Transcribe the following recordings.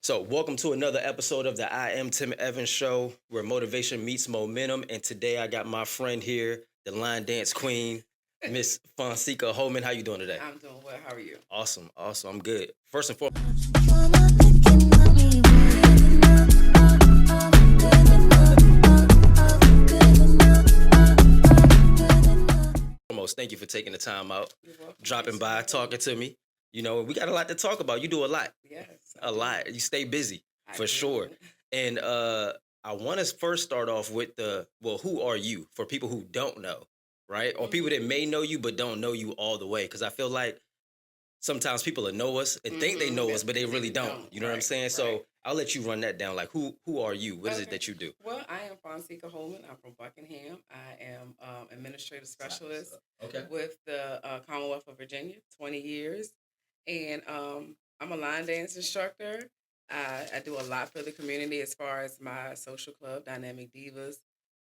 So, welcome to another episode of the I Am Tim Evans Show, where motivation meets momentum. And today, I got my friend here, the line dance queen, Miss Fonseca Holman. How you doing today? I'm doing well. How are you? Awesome. I'm good. First and foremost, thank you for taking the time out, You're welcome. dropping by, talking to me. You know, we got a lot to talk about. You do a lot. Yes. A lot. You stay busy, I for do. sure. And I want to first start off with who are you for people who don't know, right? Or people that may know you but don't know you all the way. Because I feel like sometimes people will know us and think they know us, but they really don't. You know what I'm saying? Right. So I'll let you run that down. Like, who are you? What is it Okay. that you do? Well, I am Fonseca Holman. I'm from Buckingham. I am administrative specialist Okay. with the Commonwealth of Virginia, 20 years. And I'm a line dance instructor. I do a lot for the community as far as my social club, Dynamic Divas.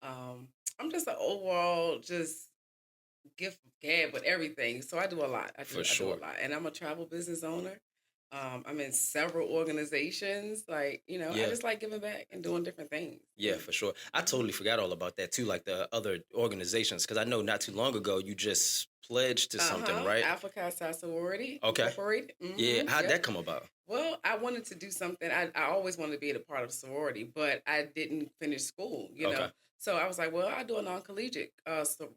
I'm just an overall gift gab with everything. So I do a lot. I do sure. a lot. And I'm a travel business owner. I'm in several organizations. I just like giving back and doing different things. Yeah, for sure. I totally forgot all about that too, like the other organizations, because I know not too long ago you just pledged to something, right? Alpha Chi Psi Sorority Okay. Incorporated. Yeah, how'd that come about? Well, I wanted to do something. I always wanted to be a part of sorority, but I didn't finish school, Okay. So I was like, well, I'll do a non-collegiate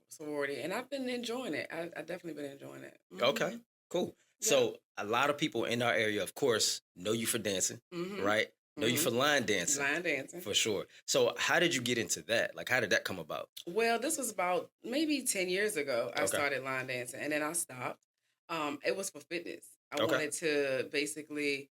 sorority, and I've been enjoying it. I definitely been enjoying it. Okay, cool. Yeah. So a lot of people in our area, of course, know you for dancing, Mhm. right? Know you for line dancing. Line dancing. For sure. So how did you get into that? Like, how did that come about? Well, this was about maybe 10 years ago. I Okay. started line dancing, and then I stopped. It was for fitness. I Okay. wanted to basically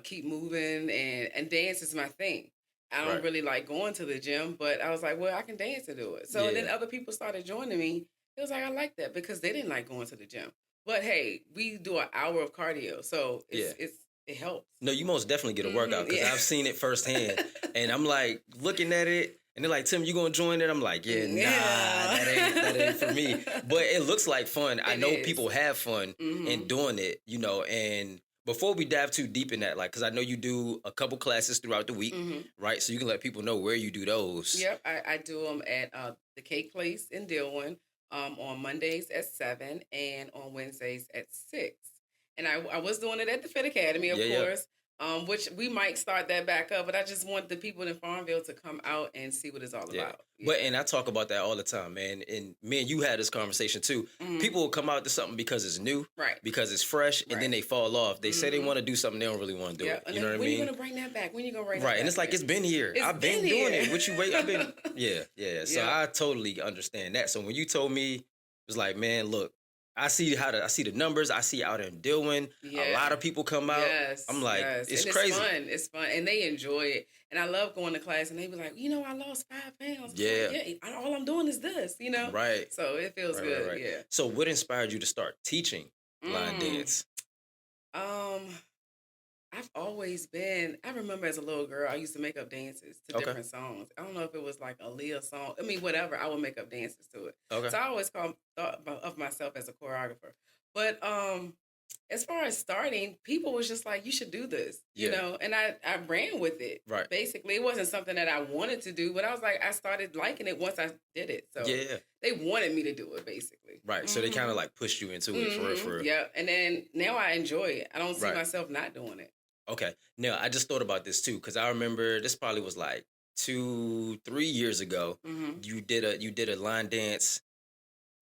keep moving, and dance is my thing. I don't Right. really like going to the gym, but I was like, well, I can dance and do it. So then Yeah. other people started joining me. It was like, I like that because they didn't like going to the gym. But hey, we do an hour of cardio, so it helps. No, you most definitely get a workout because Yeah. I've seen it firsthand. And I'm like looking at it and they're like, Tim, you gonna join it? I'm like, yeah, nah, that ain't for me. But it looks like fun. I know people have fun in doing it, and before we dive too deep in that, like, because I know you do a couple classes throughout the week, right? So you can let people know where you do those. Yep, I do them at the Cake Place in Dillwyn on Mondays at 7 and on Wednesdays at 6. And I was doing it at the Fit Academy, of course, which we might start that back up. But I just want the people in Farmville to come out and see what it's all about. But and I talk about that all the time, man. And me and you had this conversation too. People will come out to something because it's new, right? Because it's fresh, and then they fall off. They say they want to do something, they don't really want to do it. You know what I mean? When you gonna bring that back? When you gonna bring that right? back? And it's like it's been here. I've been doing it. What you wait? I've been yeah. So I totally understand that. So when you told me, it was like, man, look. I see the numbers. I see out in Dillwyn. A lot of people come out. Yes, I'm like, it's crazy. It's fun, and they enjoy it. And I love going to class, and they be like, I lost 5 pounds. Yeah. All I'm doing is this, Right. So it feels good. Right. Yeah. So what inspired you to start teaching line dance? I've always been. I remember as a little girl, I used to make up dances to different songs. I don't know if it was like a Leah song. I mean, whatever. I would make up dances to it. Okay. So I always thought of myself as a choreographer. But as far as starting, people was just like, you should do this, and I ran with it. Right. Basically, it wasn't something that I wanted to do, but I was like, I started liking it once I did it. So they wanted me to do it, basically. Right. So they kind of like pushed you into it for real. Yeah. And then now I enjoy it. I don't see myself not doing it. Okay. Now, I just thought about this too, because I remember this probably was like 2-3 years ago. You did a line dance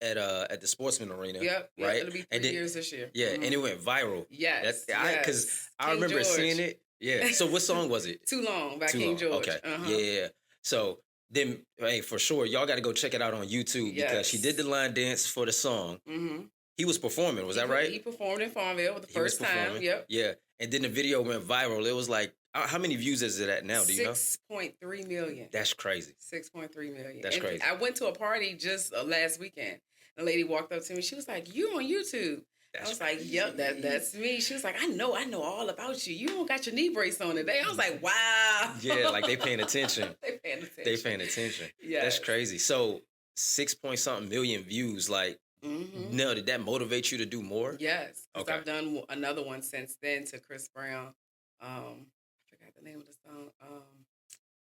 at the Sportsman Arena. Yep. Right. It'll be 3 years this year. Yeah, and it went viral. Yes. Because I remember seeing it. Yeah. So what song was it? Too Long by Too King Long. George. Okay. Yeah. So then, hey, for sure, y'all got to go check it out on YouTube because she did the line dance for the song. He was performing. Was that right? He performed in Farmville the first time. Yep. Yeah. And then the video went viral. It was like, how many views is it at now? Do you know? 6.3 million. That's crazy. 6.3 million. That's crazy. I went to a party just last weekend. A lady walked up to me. She was like, "You on YouTube?" I was like, "Yep, that's me." She was like, I know all about you. You don't got your knee brace on today." I was like, "Wow." Yeah, like they paying attention. They paying attention. Yeah. That's crazy. So 6-point-something million views, like, no, did that motivate you to do more? Yes. Okay. I've done another one since then to Chris Brown. I forgot forgot the name of the song.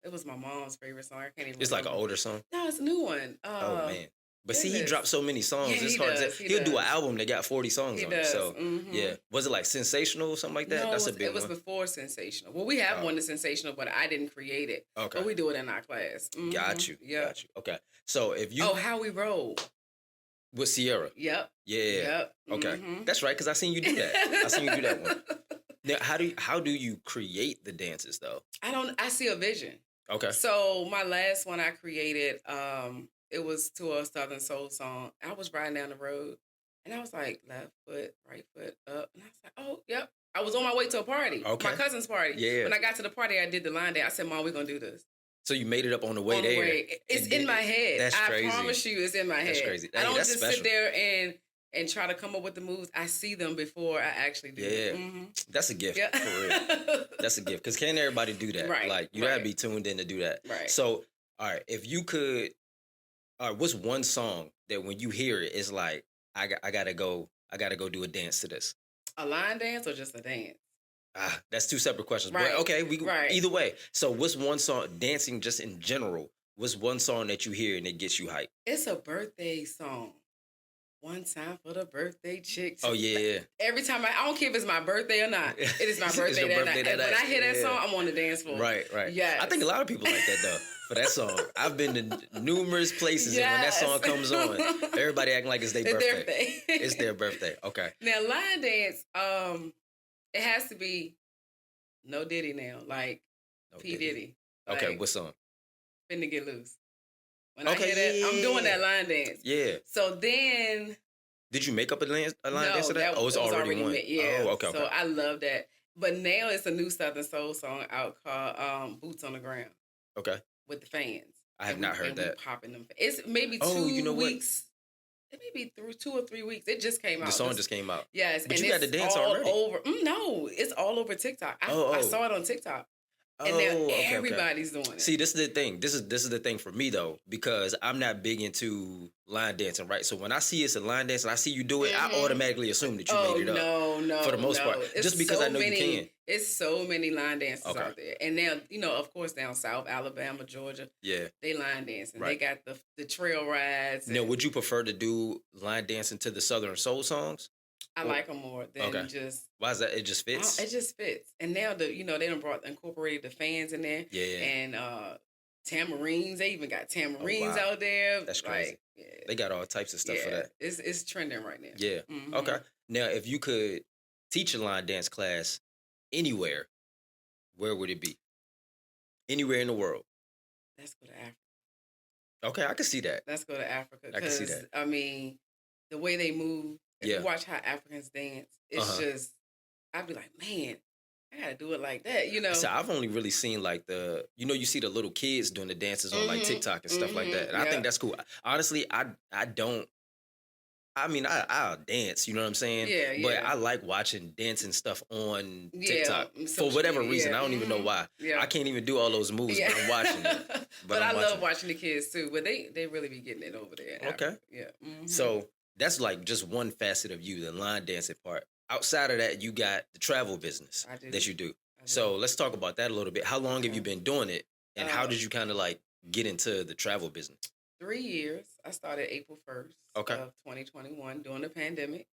It was my mom's favorite song. I can't even. It's remember. like an older song. No, it's a new one. Oh man. But see, he goodness. dropped so many songs. Yeah, it's he hard does, to. he He'll do an does. album that got 40 songs He on does. it. So yeah, was it like Sensational or something like that? No, That's a big one. It was before Sensational. Well, we have one that's Sensational, but I didn't create it. Okay. But we do it in our class. Got you. Yep. Got you. Okay. So if you. Oh, How We Roll. With Sierra. Yep. Yeah. Yep. Okay. That's right, because I seen you do that. I seen you do that one. Now, how do you create the dances though? I see a vision. Okay. So my last one I created, it was to a Southern Soul song. I was riding down the road and I was like, left foot, right foot, up. And I was like, oh, yep. I was on my way to a party. Okay. My cousin's party. Yeah. When I got to the party, I did the line dance. I said, Mom, we're going to do this. So you made it up on the way on there. The way. It's in my head. That's crazy. I promise you, it's in my head. That's crazy. I don't just special. sit there and try to come up with the moves. I see them before I actually do it. Yeah. That's a gift, Yeah. for real. That's a gift. Because can't everybody do that? Right. Like, you gotta be tuned in to do that. Right. So, all right, if you could, all right, what's one song that when you hear it, it's like, I gotta go do a dance to this? A line dance or just a dance? That's two separate questions. Right. But okay, Right. either way. So what's one song, dancing just in general, what's one song that you hear and it gets you hyped? It's a birthday song. One time for the birthday chicks. Oh, yeah. Every time I don't care if it's my birthday or not. It is my birthday that night. And when I hear that song, I'm on the dance floor. Right. Yes. I think a lot of people like that, though, for that song. I've been to numerous places, and when that song comes on, everybody acting like it's their birthday. It's their birthday. Okay. Now, line dance, it has to be No Diddy now, like P. Diddy. Okay, like, what song? Finna Get Loose. When I hear that, I'm doing that line dance. Yeah. So then... Did you make up a line dance to that? That Oh, it's already one. made, yeah. Oh, okay. So I love that. But now it's a new Southern Soul song out called Boots on the Ground. Okay. With the fans. I have not heard that. Popping them. It's maybe 2 weeks. It may be through 2 or 3 weeks. It just came out. The song just came out. Yes. But and you got the dance all already. Over. No, it's all over TikTok. I saw it on TikTok. And now everybody's doing it. See, this is the thing. This is the thing for me though, because I'm not big into line dancing, right? So when I see it's a line dance and I see you do it, I automatically assume that you made it up. No, for the most part, it's just because so I know you can. It's so many line dances out there, and now, of course, down South Alabama, Georgia, they line dancing. Right. They got the trail rides. Now, would you prefer to do line dancing to the Southern Soul songs? I like them more than just. Why is that? It just fits. It just fits, and now they incorporated the fans in there. Yeah. And tamarines. They even got tamarines out there. That's crazy. They got all types of stuff for that. It's trending right now. Yeah. Mm-hmm. Okay. Now, if you could teach a line dance class anywhere, where would it be? Anywhere in the world. Let's go to Africa. Okay, I can see that. Let's go to Africa. I can see that. I mean, the way they move. If you watch how Africans dance, it's just, I'd be like, man, I gotta do it like that, So I've only really seen like you see the little kids doing the dances on like TikTok and stuff like that. And I think that's cool. Honestly, I'll dance, you know what I'm saying? Yeah. But I like watching dancing stuff on TikTok. For whatever reason. I don't even know why. Yeah. I can't even do all those moves, but I'm watching it. But I love watching the kids too. But they really be getting it over there. Okay. Yeah. Mm-hmm. So that's like just one facet of you, the line dancing part. Outside of that, you got the travel business that you do. So let's talk about that a little bit. How long have you been doing it? And how did you kind of like get into the travel business? 3 years. I started April 1st of 2021 during the pandemic.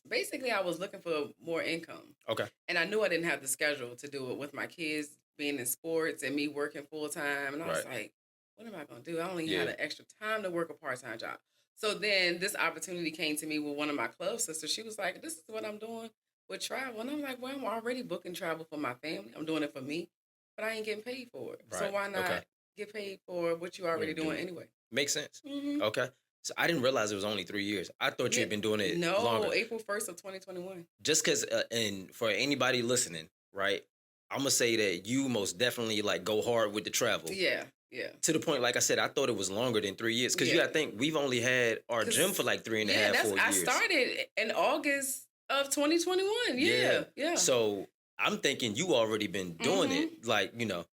Basically, I was looking for more income. Okay. And I knew I didn't have the schedule to do it with my kids being in sports and me working full time. And I was like, what am I going to do? I only had an extra time to work a part-time job. So then this opportunity came to me with one of my club sisters. She was like, this is what I'm doing with travel. And I'm like, well, I'm already booking travel for my family. I'm doing it for me, but I ain't getting paid for it. Right. So why not get paid for what you're already doing anyway? Makes sense. Mm-hmm. Okay. So I didn't realize it was only 3 years. I thought you had been doing it longer. No, April 1st of 2021. Just because, and for anybody listening, right, I'm going to say that you most definitely like go hard with the travel. Yeah. Yeah. To the point, like I said, I thought it was longer than 3 years. Because you got to think, we've only had our gym for like 3.5, 4 years. I started in August of 2021. Yeah. So I'm thinking you already been doing it. Like,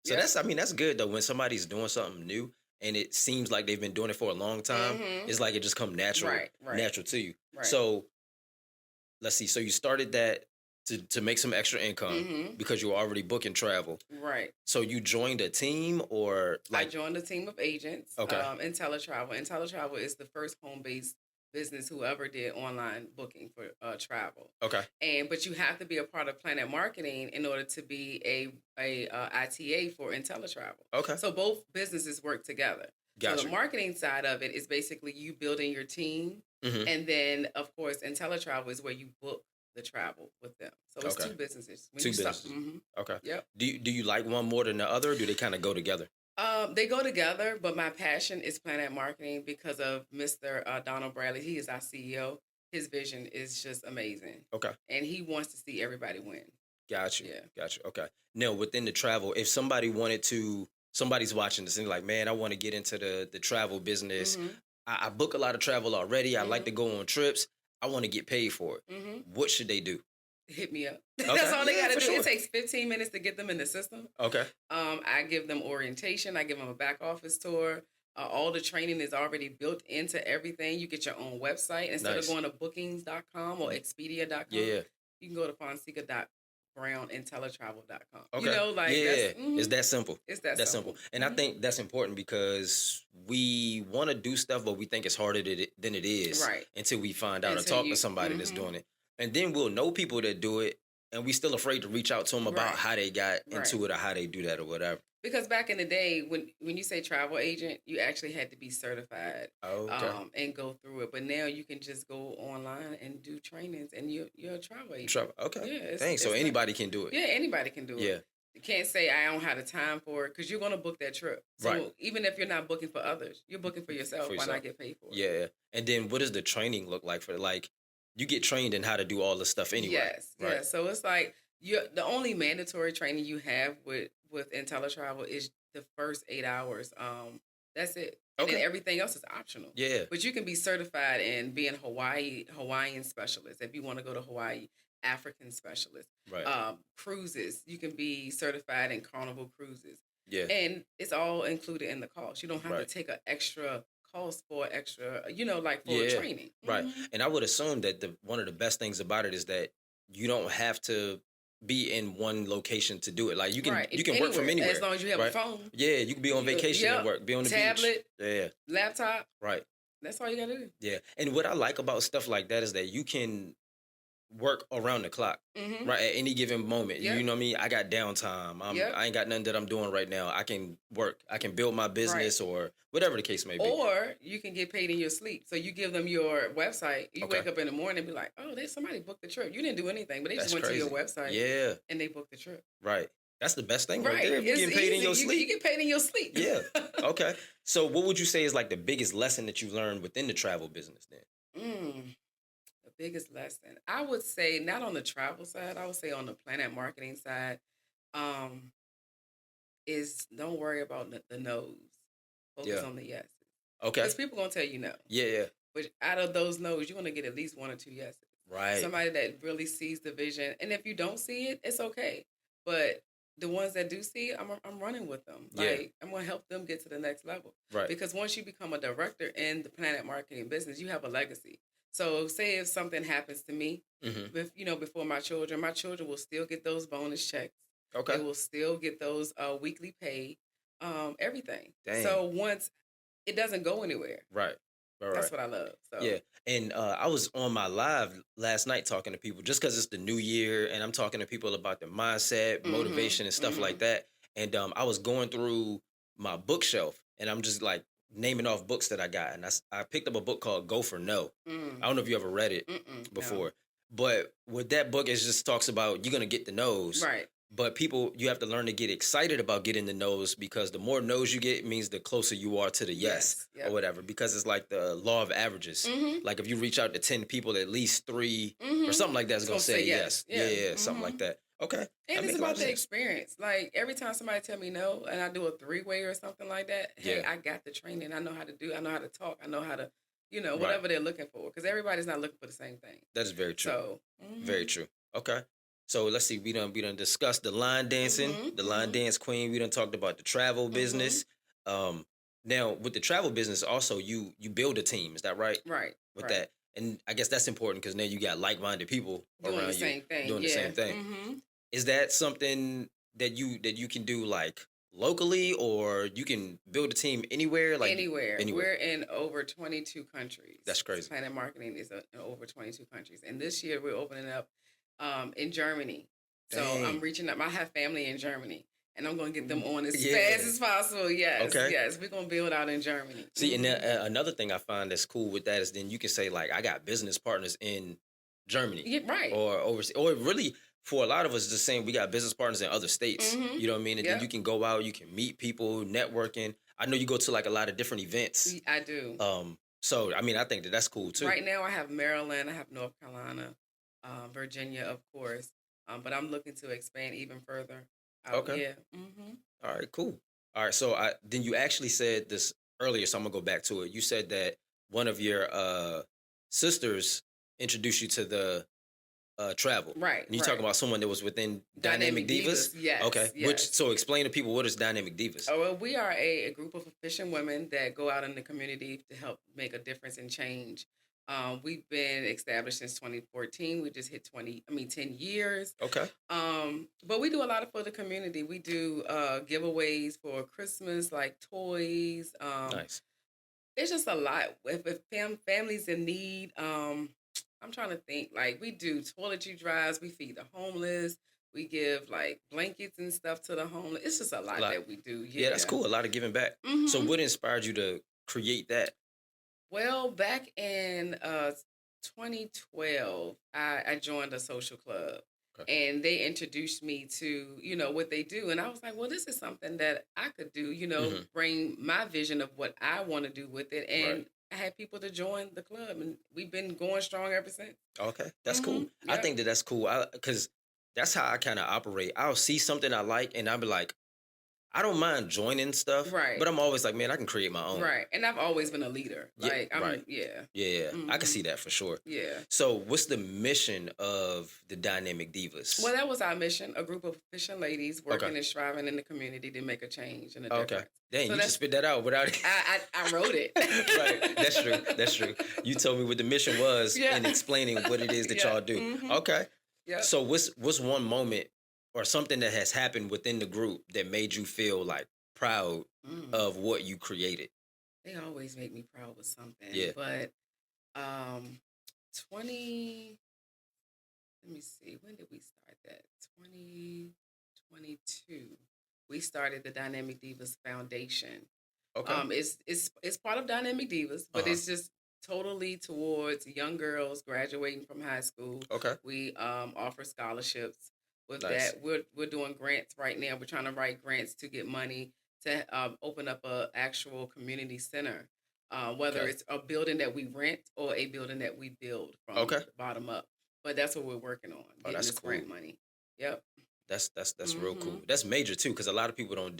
So that's good though. When somebody's doing something new and it seems like they've been doing it for a long time, it's like it just come natural to you. Right. So let's see. So you started that to make some extra income because you're already booking travel. Right. So you joined a team or I joined a team of agents Okay. IntelliTravel. IntelliTravel is the first home-based business who ever did online booking for travel. Okay. But you have to be a part of Planet Marketing in order to be a ITA for IntelliTravel. Okay. So both businesses work together. Gotcha. So the marketing side of it is basically you building your team, and then of course IntelliTravel is where you book the travel with them. So it's two businesses. Two businesses. Okay. Yep. Do you like one more than the other, or do they kind of go together? They go together, but my passion is Planet Marketing because of Mr. Donald Bradley. He is our CEO. His vision is just amazing. Okay. And he wants to see everybody win. Gotcha. Yeah. Gotcha. Okay. Now, within the travel, if somebody's watching this and like, man, I want to get into the travel business. I book a lot of travel already. I like to go on trips. I want to get paid for it. What should they do? Hit me up. Okay. That's all they got to do. Sure. It takes 15 minutes to get them in the system. Okay. I give them orientation. I give them a back office tour. All the training is already built into everything. You get your own website. Instead of going to bookings.com or Expedia.com, you can go to Fonseca.brown.intellitravel.com. Okay. You know, like it's that simple. It's that simple. And I think that's important because we want to do stuff, but we think it's harder than it is. Right. Until we find out or talk to somebody that's doing it. And then we'll know people that do it, and we still afraid to reach out to them about how they got into it or how they do that or whatever. Because back in the day, when you say travel agent, you actually had to be certified and go through it. But now you can just go online and do trainings, and you're a travel agent. Okay. Yeah, thanks. So anybody can do it. Yeah, anybody can do it. Yeah. You can't say I don't have the time for it because you're going to book that trip. So even if you're not booking for others, you're booking for yourself. Why not get paid for it? Yeah. And then what does the training look like for you get trained in how to do all this stuff anyway. Yes. Right? Yeah. So it's like the only mandatory training you have with IntelliTravel is the first 8 hours. That's it. And then everything else is optional. Yeah. But you can be certified in being Hawaiian specialist if you want to go to Hawaii, African specialist. Right. Cruises. You can be certified in Carnival Cruises. Yeah. And it's all included in the cost. You don't have to take an extra cost for extra, for training. Right. And I would assume that one of the best things about it is that you don't have to be in one location to do it. Like you can work from anywhere. As long as you have a phone. Yeah, you can be on vacation and work, be on the tablet, beach. Laptop. Right. That's all you got to do. Yeah. And what I like about stuff like that is that you can work around the clock, right? At any given moment. You know what I mean? I got downtime. I ain't got nothing that I'm doing right now. I can work. I can build my business or whatever the case may be. Or you can get paid in your sleep. So you give them your website. You wake up in the morning and be like, oh, somebody booked the trip. You didn't do anything, but they just went to your website. Yeah. And they booked the trip. Right. That's the best thing right there. If you're getting paid in your sleep. You get paid in your sleep. Yeah. Okay. So what would you say is like the biggest lesson that you learned within the travel business then? Biggest lesson, I would say, not on the travel side, I would say on the Planet Marketing side, is don't worry about the no's. Focus on the yeses. Okay. Because people going to tell you no. Yeah. But out of those no's, you're going to get at least 1 or 2 yeses. Right. Somebody that really sees the vision. And if you don't see it, it's okay. But the ones that do see it, I'm running with them. Like, I'm going to help them get to the next level. Right. Because once you become a director in the Planet Marketing business, you have a legacy. So say if something happens to me, before my children will still get those bonus checks. Okay. They will still get those weekly pay, everything. Dang. So once it doesn't go anywhere. Right. That's what I love. So. Yeah. And I was on my live last night talking to people just because it's the new year and I'm talking to people about their mindset, motivation and stuff like that. And I was going through my bookshelf and I'm just like, naming off books that I got. And I picked up a book called Go for No. I don't know if you ever read it before. No. But with that book, it just talks about you're going to get the no's. Right. But you have to learn to get excited about getting the no's because the more no's you get means the closer you are to the yes. Or whatever. Because it's like the law of averages. Like if you reach out to 10 people, at least 3 or something like that is going to say yes. Yeah, something like that. Okay. And it's about the experience. Like, every time somebody tell me no, and I do a 3-way or something like that, hey, I got the training. I know how to do. I know how to talk. I know how to, whatever they're looking for. Because everybody's not looking for the same thing. That is very true. So, very true. Okay. So, let's see. We done discussed the line dancing, the line dance queen. We done talked about the travel business. Now, with the travel business, also, you build a team. Is that right? Right. With that. and I guess that's important because now you got like-minded people doing around the same thing. doing the same thing. Mm-hmm. Is that something that you can do like locally, or you can build a team anywhere? Like anywhere. We're in over 22 countries. That's crazy. Planet Marketing is in over 22 countries, and this year we're opening up in Germany. So I'm reaching up. I have family in Germany, and I'm going to get them on as fast as possible. Yes, yes, we're going to build out in Germany. See, and then, another thing I find that's cool with that is then you can say like, I got business partners in Germany, right, or overseas, or really for a lot of us, just saying we got business partners in other states. Mm-hmm. You know what I mean? And then you can go out, you can meet people, networking. I know you go to like a lot of different events. I do. So I mean, I think that's cool too. Right now, I have Maryland, I have North Carolina, Virginia, of course. But I'm looking to expand even further. Okay. Yeah. Mm-hmm. All right. Cool. All right. So then you actually said this earlier, so I'm gonna go back to it. You said that one of your sisters introduced you to the travel. Right. And you talking about someone that was within Dynamic Divas? Yes. Okay. Yes. So explain to people, what is Dynamic Divas? Oh, well, we are a group of efficient women that go out in the community to help make a difference and change. We've been established since 2014. We just hit 10 years. Okay. But we do a lot for the community. We do giveaways for Christmas, like toys. Nice. It's just a lot. If families in need, I'm trying to think. Like, we do toiletry drives. We feed the homeless. We give like blankets and stuff to the homeless. It's just a lot that we do. Yeah, that's cool. A lot of giving back. Mm-hmm. So what inspired you to create that? Well, back in 2012, I joined a social club. Okay. And they introduced me to, what they do. And I was like, well, this is something that I could do, bring my vision of what I want to do with it. And I had people to join the club, and we've been going strong ever since. Okay, that's cool. Yep. I think that's cool because that's how I kind of operate. I'll see something I like, and I'll be like, I don't mind joining stuff, right? But I'm always like, man, I can create my own, right? And I've always been a leader, yeah. Mm-hmm. I can see that for sure. Yeah. So, what's the mission of the Dynamic Divas? Well, that was our mission: a group of efficient ladies working and striving in the community to make a change and a difference. Okay. Dang, so you just spit that out without it. I wrote it. Right. That's true. That's true. You told me what the mission was in explaining what it is that y'all do. Mm-hmm. Okay. Yeah. So, what's one moment or something that has happened within the group that made you feel like proud of what you created? They always make me proud with something. Yeah. But let me see, when did we start that? 2022. We started the Dynamic Divas Foundation. Okay. It's part of Dynamic Divas, but it's just totally towards young girls graduating from high school. Okay. We offer scholarships. With that, we're doing grants right now. We're trying to write grants to get money to open up a actual community center, whether it's a building that we rent or a building that we build from the bottom up. But that's what we're working on. Getting this grant money. Yep. That's real cool. That's major too, because a lot of people don't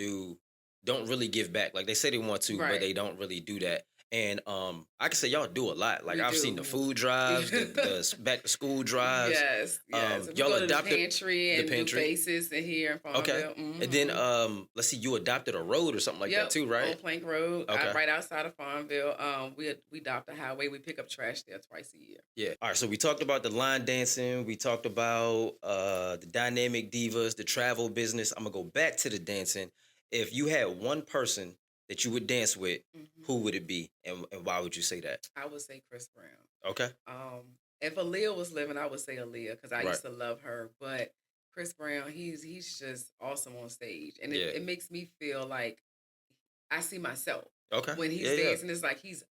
really give back. Like they say they want to, but they don't really do that. And I can say y'all do a lot. Like I've seen the food drives, the back to school drives. Yes. Y'all adopted the pantry and do faces in here in Farmville. Okay. Mm-hmm. And then let's see, you adopted a road or something like that too, right? On Plank Road, right outside of Farmville. We adopt a highway. We pick up trash there twice a year. Yeah. All right. So we talked about the line dancing. We talked about the Dynamic Divas, the travel business. I'm gonna go back to the dancing. If you had one person that you would dance with, who would it be, and why would you say that? I would say Chris Brown. Okay. If Aaliyah was living, I would say Aaliyah because I used to love her. But Chris Brown, he's just awesome on stage, and it makes me feel like I see myself. Okay. When he's dancing, it's like he's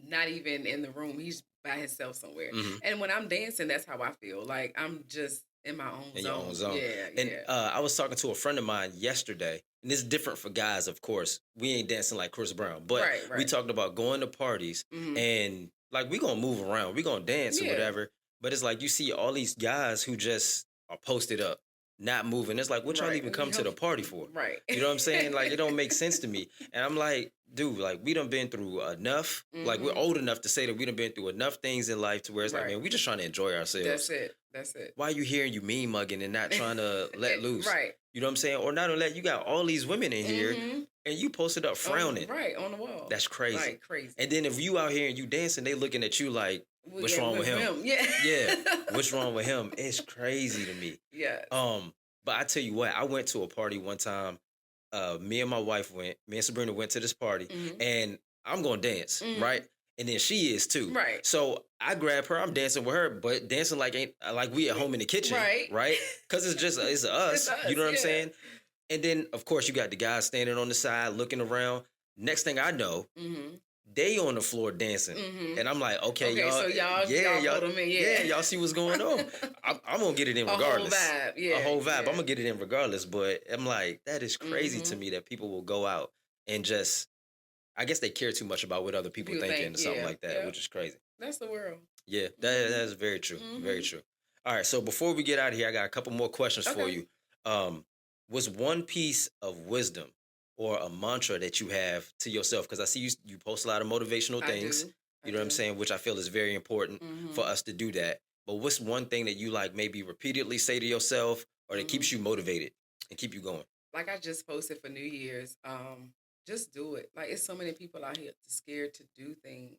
not even in the room; he's by himself somewhere. Mm-hmm. And when I'm dancing, that's how I feel. Like I'm just in my own zone. Your own zone. Yeah. And I was talking to a friend of mine yesterday. And it's different for guys, of course. We ain't dancing like Chris Brown. But we talked about going to parties and, like, we going to move around. We going to dance or whatever. But it's like you see all these guys who just are posted up, not moving. It's like, what y'all even come to the party for? Right. You know what I'm saying? Like, it don't make sense to me. And I'm like, dude, like, we done been through enough. Like, we're old enough to say that we done been through enough things in life to where it's like, man, we just trying to enjoy ourselves. That's it. Why are you here and you mean mugging and not trying to let loose? Right. You know what I'm saying? Or not only that, you got all these women in here and you posted up frowning. Right, on the wall. That's crazy. Like crazy. And then if you out here and you dancing, they looking at you like, What's wrong with him? Yeah. Yeah. What's wrong with him? It's crazy to me. Yes. But I tell you what, I went to a party one time. Me and my wife went. Me and Sabrina went to this party, and I'm gonna dance, right? And then she is too. Right. So I grab her. I'm dancing with her, but dancing like we at home in the kitchen, right? Because it's us. It's us. You know what I'm saying? And then of course you got the guys standing on the side looking around. Next thing I know, they on the floor dancing, and I'm like, okay, y'all, so y'all put them in, y'all see what's going on. I'm gonna get it in regardless. A whole vibe. I'm gonna get it in regardless. But I'm like, that is crazy to me that people will go out and just, I guess they care too much about what other people thinking or something like that, which is crazy. That's the world. Yeah, that is very true. Very true. All right, so before we get out of here, I got a couple more questions for you. What's one piece of wisdom or a mantra that you have to yourself? Because I see you post a lot of motivational things. You know what I'm saying? Which I feel is very important for us to do that. But what's one thing that you like maybe repeatedly say to yourself or that keeps you motivated and keep you going? Like I just posted for New Year's, just do it. Like it's so many people out here scared to do things.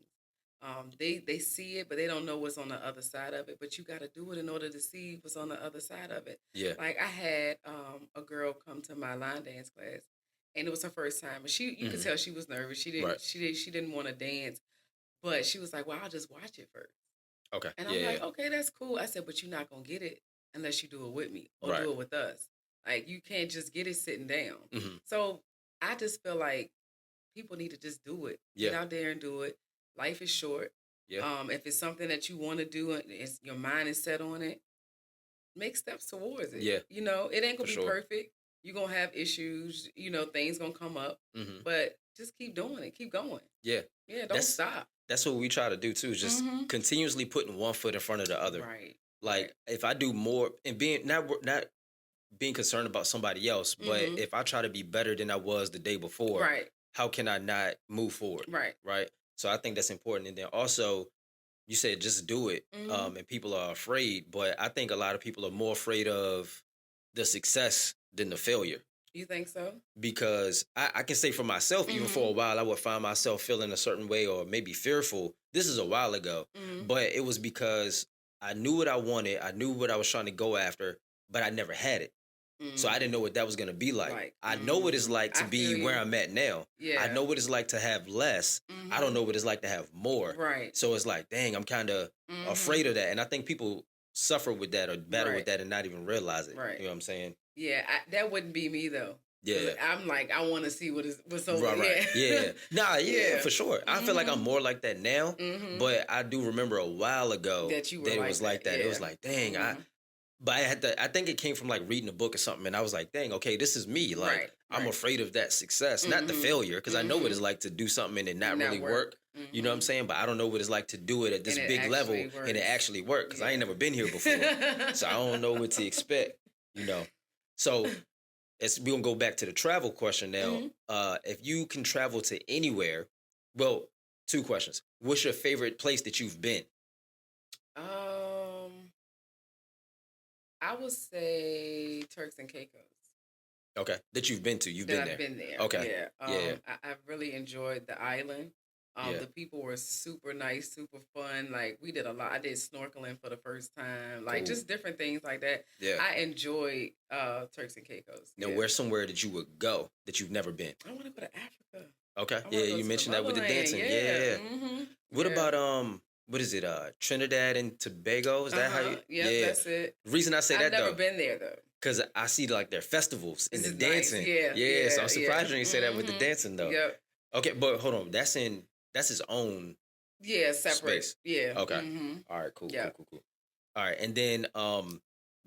They see it, but they don't know what's on the other side of it. But you got to do it in order to see what's on the other side of it. Yeah. Like I had a girl come to my line dance class, and it was her first time. And you could tell she was nervous. She didn't want to dance, but she was like, "Well, I'll just watch it first." Okay. And I'm like, "Okay, that's cool." I said, "But you're not gonna get it unless you do it with me or do it with us. Like you can't just get it sitting down." So I just feel like people need to just do it. Get out there and do it. Life is short. Yeah. If it's something that you want to do and your mind is set on it, make steps towards it. Yeah. You know, it ain't gonna be perfect. You're gonna have issues. You know, things gonna come up. But just keep doing it. Keep going. Yeah. Yeah. Don't stop. That's what we try to do too. Is just continuously putting one foot in front of the other. Right. Like if I do more and being not being concerned about somebody else, but if I try to be better than I was the day before, how can I not move forward? Right. So I think that's important. And then also, you said just do it. And people are afraid, but I think a lot of people are more afraid of the success than the failure. You think so? Because I can say for myself, even for a while, I would find myself feeling a certain way or maybe fearful. This is a while ago, but it was because I knew what I wanted. I knew what I was trying to go after, but I never had it. So I didn't know what that was going to be like. I know what it's like to be where I'm at now. Yeah. I know what it's like to have less. I don't know what it's like to have more. Right. So it's like, dang, I'm kind of afraid of that. And I think people suffer with that or battle with that and not even realize it. Right. You know what I'm saying? Yeah, that wouldn't be me though. Yeah. I'm like, I want to see what's over there. Right. Yeah. Nah, yeah, for sure. I feel like I'm more like that now, but I do remember a while ago that it was like that. Yeah. It was like, dang, But I think it came from like reading a book or something, and I was like, dang, okay, this is me. Like, I'm afraid of that success, not the failure, because I know what it's like to do something and it not really work. You know what I'm saying? But I don't know what it's like to do it at this big level and it actually work, because I ain't never been here before. So I don't know what to expect, you know. So we're going to go back to the travel question now. If you can travel to anywhere, well, two questions. What's your favorite place that you've been? I would say Turks and Caicos. Okay, that you've been to. You've been there. I've been there. Okay. Yeah. I really enjoyed the island. The people were super nice, super fun. Like we did a lot. I did snorkeling for the first time. Like just different things like that. Yeah. I enjoyed Turks and Caicos. Now, where's somewhere that you would go that you've never been? I want to go to Africa. Okay. Yeah, you mentioned that with the dancing. Yeah. What about what is it? Trinidad and Tobago? Is that how you? Yeah, that's it. The reason I say that though, I've never been there though. Because I see like their festivals and the dancing. Nice. Yeah. So I'm surprised you didn't say that with the dancing though. Yep. Okay, but hold on. That's his own. Yeah, separate. Space. Yeah. Okay. All right. Cool. Cool. All right, and then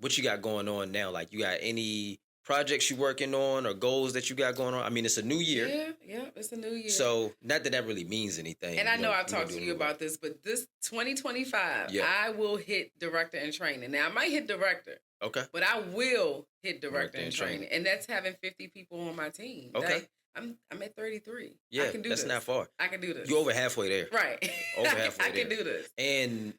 what you got going on now? Like, you got any projects you working on or goals that you got going on? I mean, it's a new year. Yeah, it's a new year. So, not that really means anything. And I know I've talked to you about this, but this 2025, I will hit director in training. Now, I might hit director. Okay. But I will hit director in training. And that's having 50 people on my team. Okay. I'm at 33. Yeah, I can do that's this. not far. I can do this. You're over halfway there. Right. Over halfway I can do this. And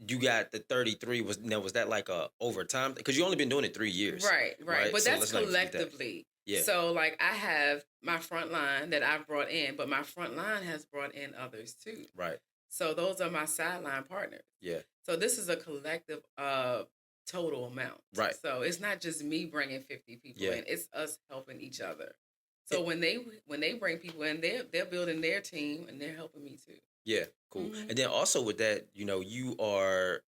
you got the 33. Was that like a overtime? Because you only been doing it 3 years. Right. But so that's collectively. Yeah. So like I have my front line that I've brought in, but my front line has brought in others too. Right. So those are my sideline partners. Yeah. So this is a collective total amount. Right. So it's not just me bringing 50 people in. It's us helping each other. So when they bring people in, they're building their team and they're helping me too. Yeah, cool. And then also with that, you are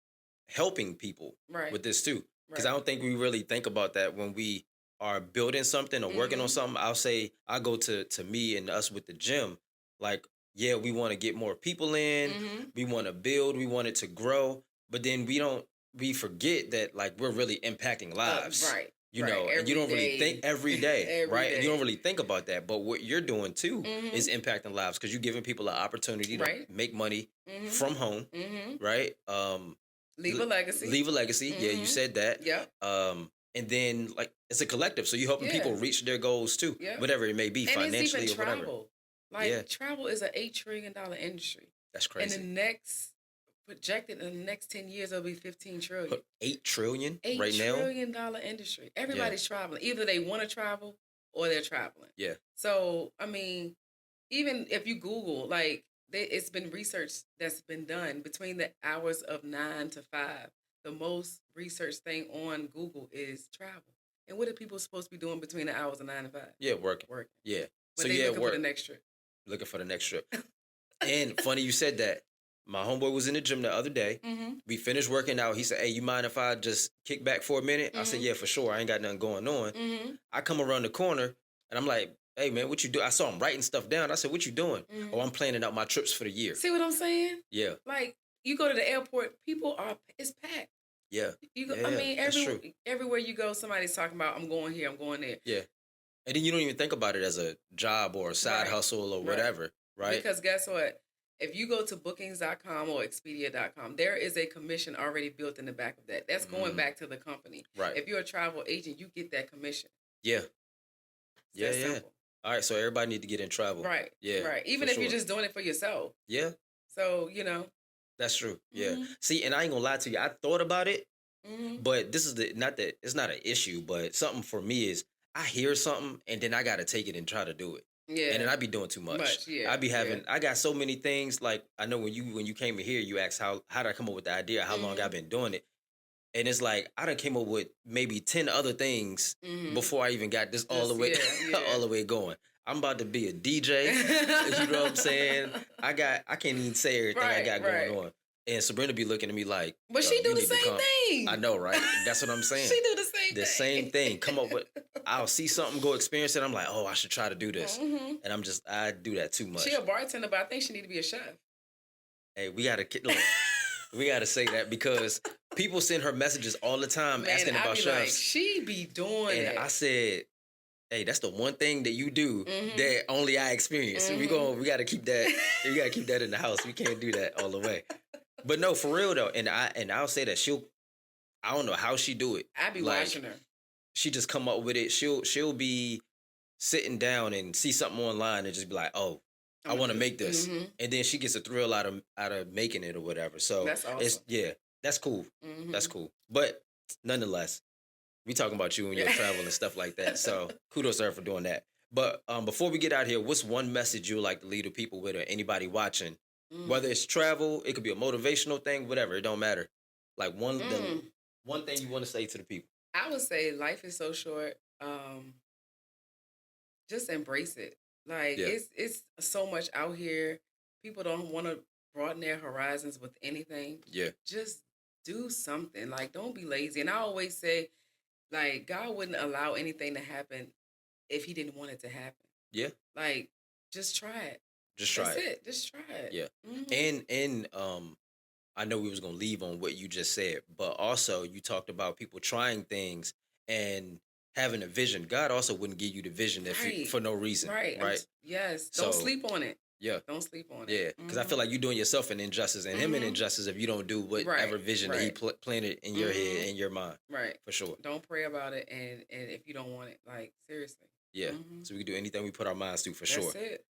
helping people with this too. Because I don't think we really think about that when we are building something or working on something. I go to me and us with the gym. Like, yeah, we want to get more people in. We want to build. We want it to grow. But then we forget that, like, we're really impacting lives. Right. And you don't really think every day, right? And you don't really think about that. But what you're doing too is impacting lives because you're giving people an opportunity to make money from home, right? Leave a legacy. Yeah, you said that. Yeah. And then, like, it's a collective, so you're helping people reach their goals too, whatever it may be, and financially it's even or whatever. Travel. Like, travel is an $8 trillion industry. That's crazy. And projected in the next 10 years, it'll be $15 trillion. $8 trillion right now? $8 trillion industry. Everybody's traveling. Either they want to travel or they're traveling. Yeah. So, I mean, even if you Google, like, it's been research that's been done between the hours of 9 to 5. The most researched thing on Google is travel. And what are people supposed to be doing between the hours of 9 and 5? Yeah, working. Yeah. But they're looking for the next trip. Looking for the next trip. And funny you said that. My homeboy was in the gym the other day. We finished working out. He said, hey, you mind if I just kick back for a minute? I said, yeah, for sure. I ain't got nothing going on. I come around the corner, and I'm like, hey, man, what you do? I saw him writing stuff down. I said, what you doing? Oh, I'm planning out my trips for the year. See what I'm saying? Yeah. Like, you go to the airport, it's packed. Yeah. I mean, everywhere you go, somebody's talking about, I'm going here, I'm going there. Yeah. And then you don't even think about it as a job or a side hustle or whatever, right? Because guess what? If you go to bookings.com or Expedia.com, there is a commission already built in the back of that. That's going back to the company. Right. If you're a travel agent, you get that commission. Yeah. It's simple. All right, so everybody need to get in travel. Right. Yeah. Right. Even if you're just doing it for yourself. Yeah. So, That's true. Yeah. See, and I ain't gonna lie to you. I thought about it, but this is it's not an issue, but something for me is I hear something and then I gotta take it and try to do it. Yeah. And then I be doing too much. Yeah. I be having I got so many things. Like, I know when you came in here, you asked how did I come up with the idea, how long I've been doing it. And it's like I done came up with maybe 10 other things before I even got this all the way going. I'm about to be a DJ. You know what I'm saying? I can't even say everything I got going on. And Sabrina be looking at me like, but she do the same thing. I know, right? That's what I'm saying. She do the same thing. Come up with, I'll see something, go experience it. I'm like, oh, I should try to do this. And I do that too much. She a bartender, but I think she need to be a chef. Hey, we gotta say that because people send her messages all the time asking about chefs. Like, she be doing it. And I said, hey, that's the one thing that you do that only I experience. So we gotta keep that. We gotta keep that in the house. We can't do that all the way. But no, for real though, and I'll say that I don't know how she do it. I be watching her. She just come up with it. She'll be sitting down and see something online and just be like, oh, I want to make this, and then she gets a thrill out of making it or whatever. So that's awesome. That's cool. That's cool. But nonetheless, we talking about you and your travel and stuff like that. So kudos to her for doing that. But before we get out here, what's one message you would like to leave the people with, or anybody watching? Whether it's travel, it could be a motivational thing, whatever. It don't matter. Like one thing you want to say to the people. I would say life is so short. Just embrace it. Like it's so much out here. People don't want to broaden their horizons with anything. Yeah. Just do something. Like, don't be lazy. And I always say, like, God wouldn't allow anything to happen if he didn't want it to happen. Yeah. Like, just try it. Just try That's it. it. Just try it. Yeah. And I know we was gonna leave on what you just said, but also you talked about people trying things and having a vision. God also wouldn't give you the vision for no reason. Right. Yes. Don't sleep on it. Yeah. Don't sleep on it. Yeah. Because I feel like you're doing yourself an injustice and him an injustice if you don't do whatever vision that he planted in your head and your mind. Right. For sure. Don't pray about it and if you don't want it, like, seriously. Yeah. So we can do anything we put our minds to for sure. That's it.